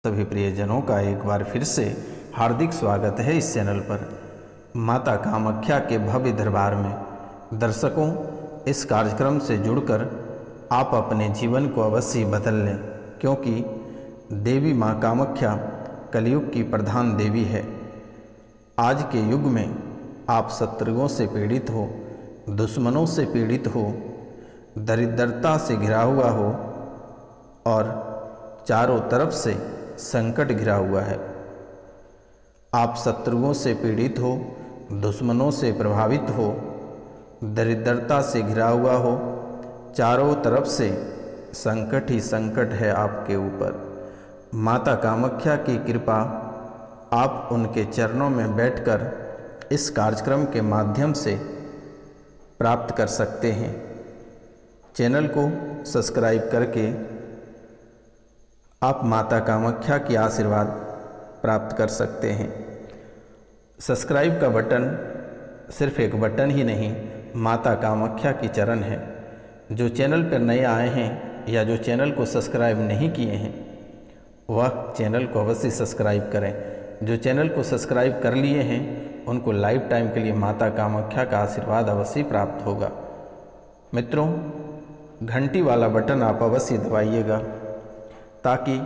सभी प्रियजनों का एक बार फिर से हार्दिक स्वागत है इस चैनल पर। माता कामाख्या के भव्य दरबार में दर्शकों, इस कार्यक्रम से जुड़कर आप अपने जीवन को अवश्य बदल लें, क्योंकि देवी माँ कामाख्या कलयुग की प्रधान देवी है। आज के युग में आप शत्रुओं से पीड़ित हो, दुश्मनों से पीड़ित हो, दरिद्रता से घिरा हुआ हो और चारों तरफ से संकट घिरा हुआ है। आप शत्रुओं से पीड़ित हो, दुश्मनों से प्रभावित हो, दरिद्रता से घिरा हुआ हो, चारों तरफ से संकट ही संकट है आपके ऊपर। माता कामाख्या की कृपा आप उनके चरणों में बैठकर इस कार्यक्रम के माध्यम से प्राप्त कर सकते हैं। चैनल को सब्सक्राइब करके आप माता कामाख्या की आशीर्वाद प्राप्त कर सकते हैं। सब्सक्राइब का बटन सिर्फ एक बटन ही नहीं, माता कामाख्या की चरण है। जो चैनल पर नए आए हैं या जो चैनल को सब्सक्राइब नहीं किए हैं, वह चैनल को अवश्य सब्सक्राइब करें। जो चैनल को सब्सक्राइब कर लिए हैं, उनको लाइफ टाइम के लिए माता कामाख्या का आशीर्वाद अवश्य प्राप्त होगा। मित्रों, घंटी वाला बटन आप अवश्य दबाइएगा, ताकि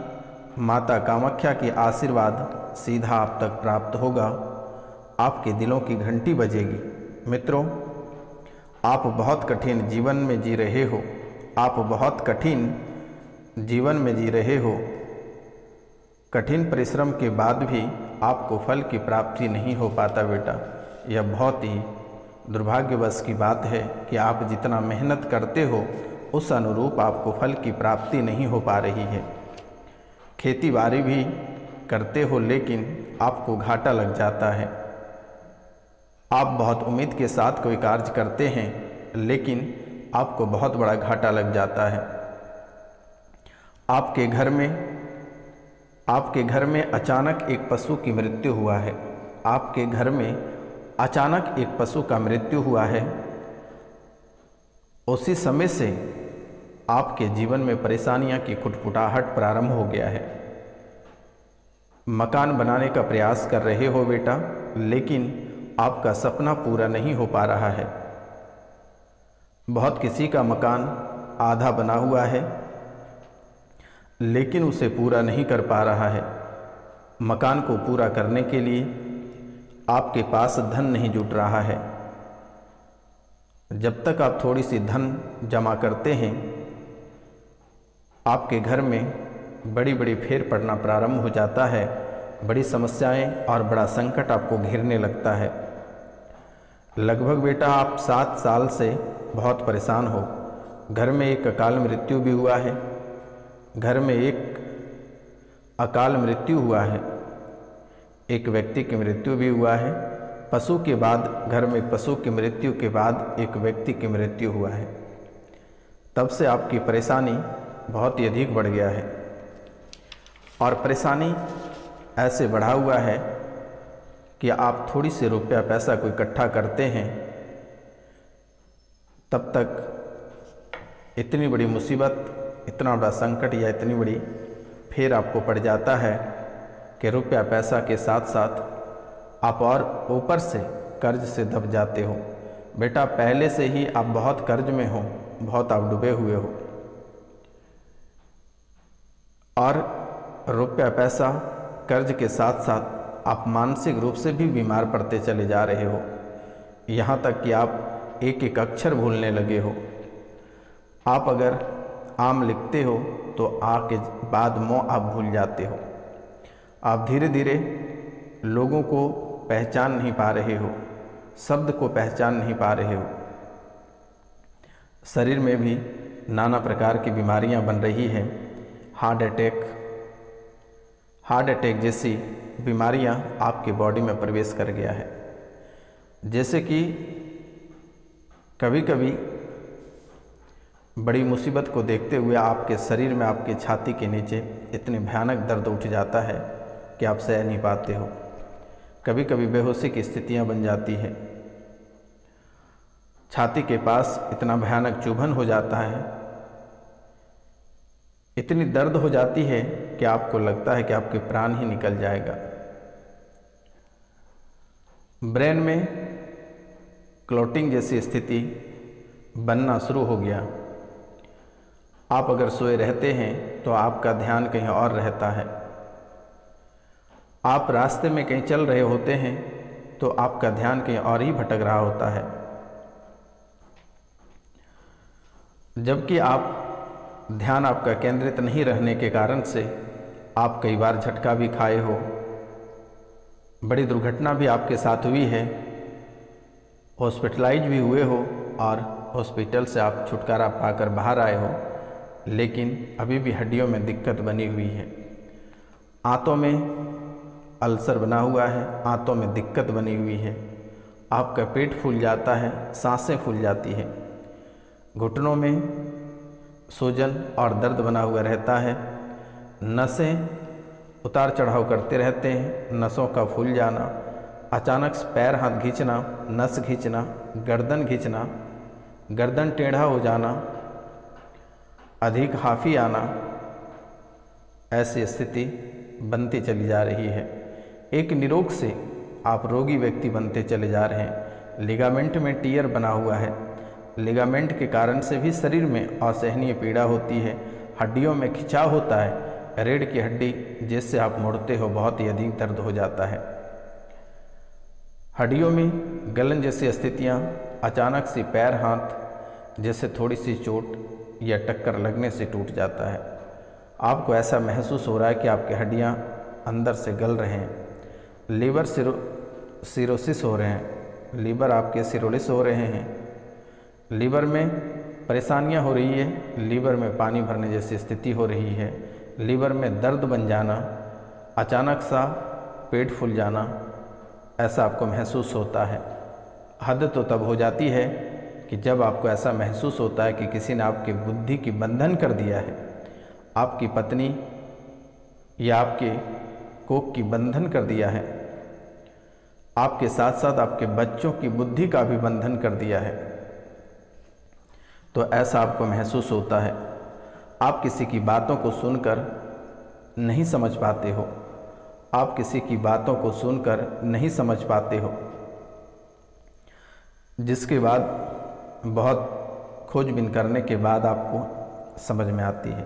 माता कामाख्या की आशीर्वाद सीधा आप तक प्राप्त होगा। आपके दिलों की घंटी बजेगी। मित्रों, आप बहुत कठिन जीवन में जी रहे हो, आप बहुत कठिन जीवन में जी रहे हो। कठिन परिश्रम के बाद भी आपको फल की प्राप्ति नहीं हो पाता बेटा। यह बहुत ही दुर्भाग्यवश की बात है कि आप जितना मेहनत करते हो, उस अनुरूप आपको फल की प्राप्ति नहीं हो पा रही है। खेती बाड़ी भी करते हो, लेकिन आपको घाटा लग जाता है। आप बहुत उम्मीद के साथ कोई कार्य करते हैं, लेकिन आपको बहुत बड़ा घाटा लग जाता है। आपके घर में अचानक एक पशु की मृत्यु हुआ है। आपके घर में अचानक एक पशु का मृत्यु हुआ है। उसी समय से आपके जीवन में परेशानियां की कुटकुटाहट प्रारंभ हो गया है। मकान बनाने का प्रयास कर रहे हो बेटा, लेकिन आपका सपना पूरा नहीं हो पा रहा है। बहुत किसी का मकान आधा बना हुआ है, लेकिन उसे पूरा नहीं कर पा रहा है। मकान को पूरा करने के लिए आपके पास धन नहीं जुट रहा है। जब तक आप थोड़ी सी धन जमा करते हैं, आपके घर में बड़ी बड़ी फेर पड़ना प्रारंभ हो जाता है। बड़ी समस्याएं और बड़ा संकट आपको घेरने लगता है। लगभग बेटा आप 7 साल से बहुत परेशान हो। घर में एक अकाल मृत्यु भी हुआ है। घर में एक अकाल मृत्यु हुआ है, एक व्यक्ति की मृत्यु भी हुआ है। पशु के बाद, घर में पशु की मृत्यु के बाद एक व्यक्ति की मृत्यु हुआ है। तब से आपकी परेशानी बहुत ही अधिक बढ़ गया है, और परेशानी ऐसे बढ़ा हुआ है कि आप थोड़ी सी रुपया पैसा कोई इकट्ठा करते हैं, तब तक इतनी बड़ी मुसीबत, इतना बड़ा संकट या इतनी बड़ी फेर आपको पड़ जाता है कि रुपया पैसा के साथ साथ आप और ऊपर से कर्ज से दब जाते हो। बेटा, पहले से ही आप बहुत कर्ज में हो, बहुत आप डूबे हुए हो, और रुपया पैसा कर्ज के साथ साथ आप मानसिक रूप से भी बीमार पड़ते चले जा रहे हो। यहाँ तक कि आप एक एक अक्षर भूलने लगे हो। आप अगर आम लिखते हो तो आ के बाद मो आप भूल जाते हो। आप धीरे धीरे लोगों को पहचान नहीं पा रहे हो, शब्द को पहचान नहीं पा रहे हो। शरीर में भी नाना प्रकार की बीमारियां बन रही हैं। हार्ट अटैक जैसी बीमारियां आपके बॉडी में प्रवेश कर गया है। जैसे कि कभी कभी बड़ी मुसीबत को देखते हुए आपके शरीर में, आपके छाती के नीचे इतने भयानक दर्द उठ जाता है कि आप सह नहीं पाते हो। कभी कभी बेहोशी की स्थितियां बन जाती है। छाती के पास इतना भयानक चुभन हो जाता है, इतनी दर्द हो जाती है कि आपको लगता है कि आपके प्राण ही निकल जाएगा। ब्रेन में क्लॉटिंग जैसी स्थिति बनना शुरू हो गया। आप अगर सोए रहते हैं तो आपका ध्यान कहीं और रहता है। आप रास्ते में कहीं चल रहे होते हैं तो आपका ध्यान कहीं और ही भटक रहा होता है। जबकि आप ध्यान आपका केंद्रित नहीं रहने के कारण से आप कई बार झटका भी खाए हो, बड़ी दुर्घटना भी आपके साथ हुई है, हॉस्पिटलाइज भी हुए हो और हॉस्पिटल से आप छुटकारा पाकर बाहर आए हो, लेकिन अभी भी हड्डियों में दिक्कत बनी हुई है। आंतों में अल्सर बना हुआ है, आंतों में दिक्कत बनी हुई है, आपका पेट फूल जाता है, सांसें फूल जाती है, घुटनों में सूजन और दर्द बना हुआ रहता है, नसें उतार चढ़ाव करते रहते हैं, नसों का फूल जाना, अचानक से पैर हाथ खींचना, नस खींचना, गर्दन खींचना, गर्दन टेढ़ा हो जाना, अधिक हाफी आना, ऐसी स्थिति बनती चली जा रही है। एक निरोग से आप रोगी व्यक्ति बनते चले जा रहे हैं। लिगामेंट में टियर बना हुआ है, लिगामेंट के कारण से भी शरीर में असहनीय पीड़ा होती है, हड्डियों में खिंचाव होता है, रीढ़ की हड्डी जिससे आप मुड़ते हो बहुत ही अधिक दर्द हो जाता है। हड्डियों में गलन जैसी स्थितियाँ, अचानक से पैर हाथ जैसे थोड़ी सी चोट या टक्कर लगने से टूट जाता है। आपको ऐसा महसूस हो रहा है कि आपकी हड्डियाँ अंदर से गल रहे हैं, लीवर सिरोसिस हो रहे हैं, लीवर आपके सिरोलिस हो रहे हैं, लीवर में परेशानियाँ हो रही है, लीवर में पानी भरने जैसी स्थिति हो रही है, लीवर में दर्द बन जाना, अचानक सा पेट फूल जाना, ऐसा आपको महसूस होता है। हद तो तब हो जाती है कि जब आपको ऐसा महसूस होता है कि किसी ने आपकी बुद्धि की बंधन कर दिया है, आपकी पत्नी या आपके कोख की बंधन कर दिया है, आपके साथ साथ आपके बच्चों की बुद्धि का भी बंधन कर दिया है, तो ऐसा आपको महसूस होता है। आप किसी की बातों को सुनकर नहीं समझ पाते हो, आप किसी की बातों को सुनकर नहीं समझ पाते हो, जिसके बाद बहुत खोजबीन करने के बाद आपको समझ में आती है।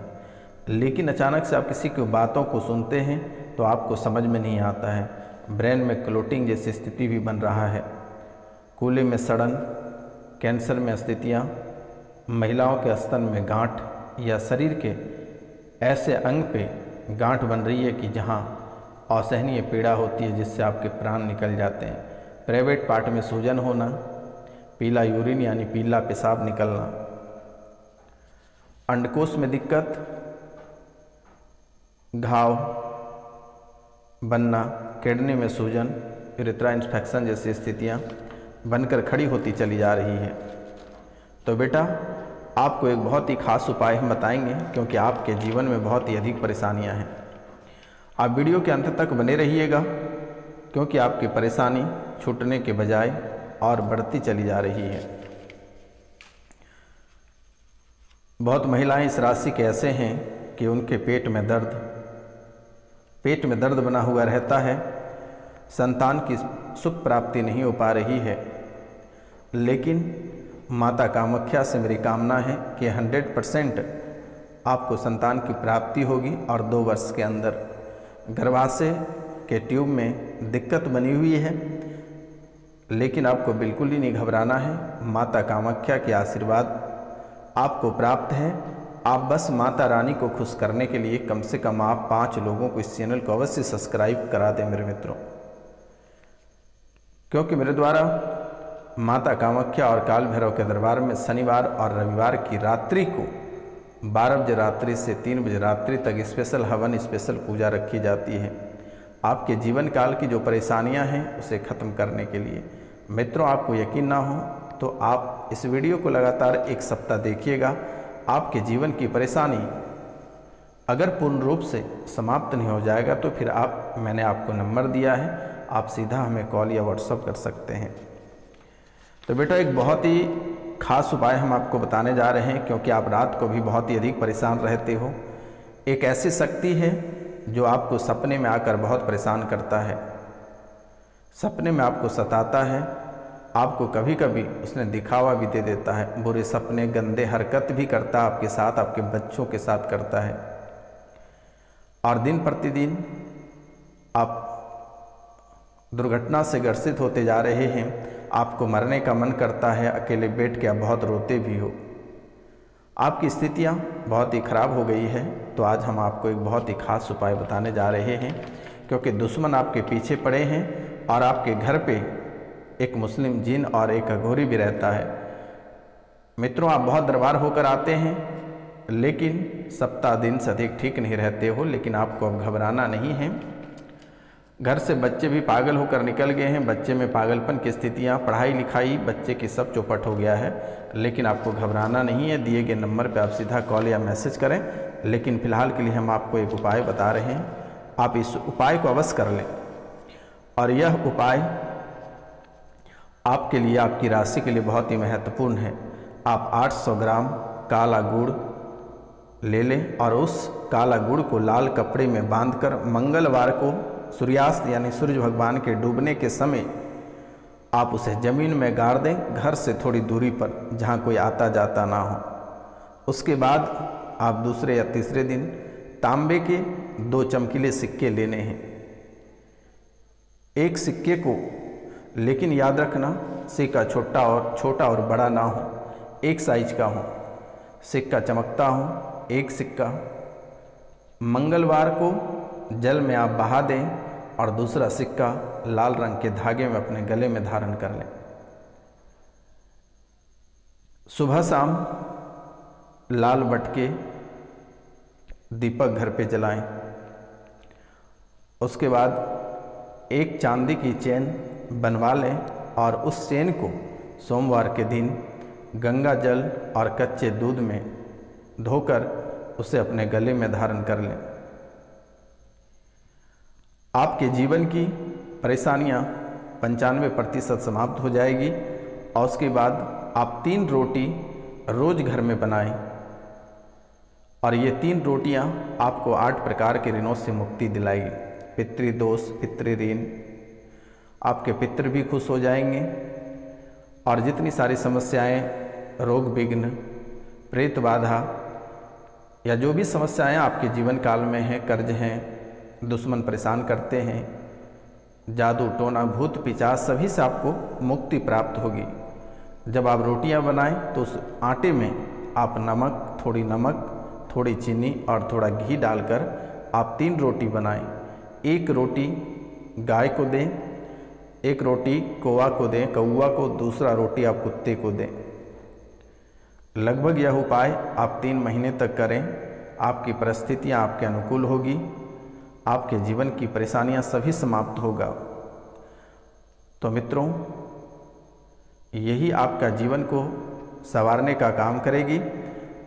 लेकिन अचानक से आप किसी की बातों को सुनते हैं तो आपको समझ में नहीं आता है। ब्रेन में क्लोटिंग जैसी स्थिति भी बन रहा है, कूल्हे में सड़न, कैंसर में स्थितियाँ, महिलाओं के स्तन में गांठ या शरीर के ऐसे अंग पे गांठ बन रही है कि जहाँ असहनीय पीड़ा होती है जिससे आपके प्राण निकल जाते हैं। प्राइवेट पार्ट में सूजन होना, पीला यूरिन यानी पीला पेशाब निकलना, अंडकोश में दिक्कत, घाव बनना, किडनी में सूजन, यूरेथ्रा इन्फेक्शन जैसी स्थितियाँ बनकर खड़ी होती चली जा रही है। तो बेटा, आपको एक बहुत ही खास उपाय हम बताएंगे, क्योंकि आपके जीवन में बहुत ही अधिक परेशानियां हैं। आप वीडियो के अंत तक बने रहिएगा, क्योंकि आपकी परेशानी छूटने के बजाय और बढ़ती चली जा रही है। बहुत महिलाएं इस राशि के ऐसे हैं कि उनके पेट में दर्द बना हुआ रहता है, संतान की सुख प्राप्ति नहीं हो पा रही है। लेकिन माता कामाख्या से मेरी कामना है कि 100% आपको संतान की प्राप्ति होगी और 2 वर्ष के अंदर। गर्भाशय के ट्यूब में दिक्कत बनी हुई है, लेकिन आपको बिल्कुल ही नहीं घबराना है। माता कामाख्या के आशीर्वाद आपको प्राप्त है। आप बस माता रानी को खुश करने के लिए कम से कम आप 5 लोगों को इस चैनल को अवश्य सब्सक्राइब करा दें मेरे मित्रों, क्योंकि मेरे द्वारा माता कामाख्या और काल भैरव के दरबार में शनिवार और रविवार की रात्रि को 12 बजे रात्रि से 3 बजे रात्रि तक स्पेशल हवन, स्पेशल पूजा रखी जाती है, आपके जीवन काल की जो परेशानियां हैं उसे ख़त्म करने के लिए। मित्रों, आपको यकीन ना हो तो आप इस वीडियो को लगातार 1 सप्ताह देखिएगा। आपके जीवन की परेशानी अगर पूर्ण रूप से समाप्त नहीं हो जाएगा तो फिर मैंने आपको नंबर दिया है, आप सीधा हमें कॉल या व्हाट्सअप कर सकते हैं। तो बेटा, एक बहुत ही खास उपाय हम आपको बताने जा रहे हैं, क्योंकि आप रात को भी बहुत ही अधिक परेशान रहते हो। एक ऐसी शक्ति है जो आपको सपने में आकर बहुत परेशान करता है, सपने में आपको सताता है, आपको कभी कभी उसने दिखावा भी दे देता है, बुरे सपने, गंदे हरकत भी करता है आपके साथ, आपके बच्चों के साथ करता है। और दिन प्रतिदिन आप दुर्घटना से ग्रसित होते जा रहे हैं, आपको मरने का मन करता है, अकेले बैठ के आप बहुत रोते भी हो, आपकी स्थितियाँ बहुत ही खराब हो गई है। तो आज हम आपको एक बहुत ही खास उपाय बताने जा रहे हैं, क्योंकि दुश्मन आपके पीछे पड़े हैं और आपके घर पे एक मुस्लिम जिन और एक अघोरी भी रहता है। मित्रों, आप बहुत दरबार होकर आते हैं, लेकिन सप्ताह दिन से अधिक ठीक नहीं रहते हो, लेकिन आपको अब घबराना नहीं है। घर से बच्चे भी पागल होकर निकल गए हैं, बच्चे में पागलपन की स्थितियाँ, पढ़ाई लिखाई बच्चे की सब चौपट हो गया है, लेकिन आपको घबराना नहीं है। दिए गए नंबर पर आप सीधा कॉल या मैसेज करें, लेकिन फ़िलहाल के लिए हम आपको एक उपाय बता रहे हैं, आप इस उपाय को अवश्य कर लें। और यह उपाय आपके लिए, आपकी राशि के लिए बहुत ही महत्वपूर्ण है। आप 800 ग्राम काला गुड़ ले लें और उस काला गुड़ को लाल कपड़े में बांधकर मंगलवार को सूर्यास्त यानी सूर्य भगवान के डूबने के समय आप उसे ज़मीन में गाड़ दें, घर से थोड़ी दूरी पर, जहाँ कोई आता जाता ना हो। उसके बाद आप दूसरे या तीसरे दिन तांबे के 2 चमकीले सिक्के लेने हैं। एक सिक्के को, लेकिन याद रखना सिक्का छोटा और बड़ा ना हो, एक साइज का हो, सिक्का चमकता हो। एक सिक्का मंगलवार को जल में आप बहा दें और दूसरा सिक्का लाल रंग के धागे में अपने गले में धारण कर लें। सुबह शाम लाल बटके दीपक घर पे जलाएं। उसके बाद एक चांदी की चेन बनवा लें और उस चेन को सोमवार के दिन गंगा जल और कच्चे दूध में धोकर उसे अपने गले में धारण कर लें। आपके जीवन की परेशानियां 95% समाप्त हो जाएगी। और उसके बाद आप 3 रोटी रोज घर में बनाएं और ये 3 रोटियां आपको 8 प्रकार के ऋणों से मुक्ति दिलाएगी। पितृदोष, पितृऋण, आपके पितृ भी खुश हो जाएंगे और जितनी सारी समस्याएं, रोग विघ्न, प्रेत बाधा या जो भी समस्याएं आपके जीवन काल में हैं, कर्ज हैं, दुश्मन परेशान करते हैं, जादू टोना भूत पिशाच, सभी से आपको मुक्ति प्राप्त होगी। जब आप रोटियां बनाएं तो उस आटे में आप नमक, थोड़ी चीनी और थोड़ा घी डालकर आप 3 रोटी बनाएं। 1 रोटी गाय को दें, 1 रोटी कौवा को, दूसरा रोटी आप कुत्ते को दें। लगभग यह उपाय आप 3 महीने तक करें, आपकी परिस्थितियां आपके अनुकूल होगी, आपके जीवन की परेशानियां सभी समाप्त होगा। तो मित्रों, यही आपका जीवन को संवारने का काम करेगी।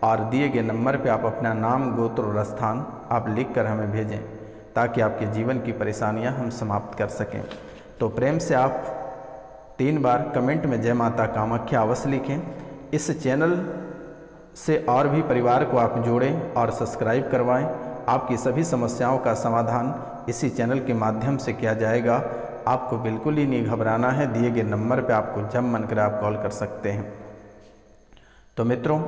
और दिए गए नंबर पे आप अपना नाम, गोत्र और स्थान आप लिखकर हमें भेजें, ताकि आपके जीवन की परेशानियां हम समाप्त कर सकें। तो प्रेम से आप 3 बार कमेंट में जय माता कामाख्या अवश्य लिखें। इस चैनल से और भी परिवार को आप जोड़ें और सब्सक्राइब करवाएं। आपकी सभी समस्याओं का समाधान इसी चैनल के माध्यम से किया जाएगा। आपको बिल्कुल ही नहीं घबराना है, दिए गए नंबर पर आपको जब मन करे आप कॉल कर सकते हैं। तो मित्रों,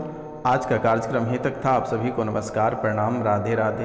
आज का कार्यक्रम यहीं तक था। आप सभी को नमस्कार, प्रणाम, राधे राधे।